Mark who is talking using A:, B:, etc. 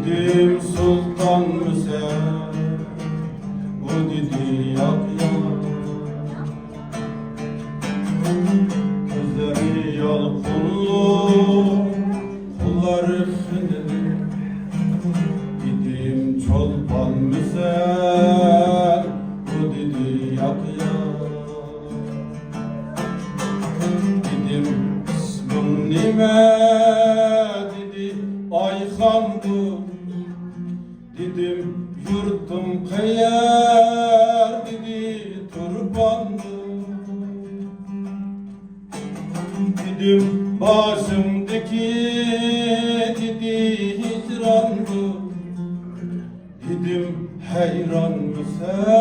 A: Dedim sultan mı sen? O dedi yak yak. Gözleri yalpınlı, kolları fındık. Dedim çolpan mı sen? O dedi yak yak. Dedim ismin nime? Dedi Ayhan'dı. Dedim yurtum kayar, dedi turbandı. Dedim başımdaki, dedi hicrandı. Dedim hayran mı sen?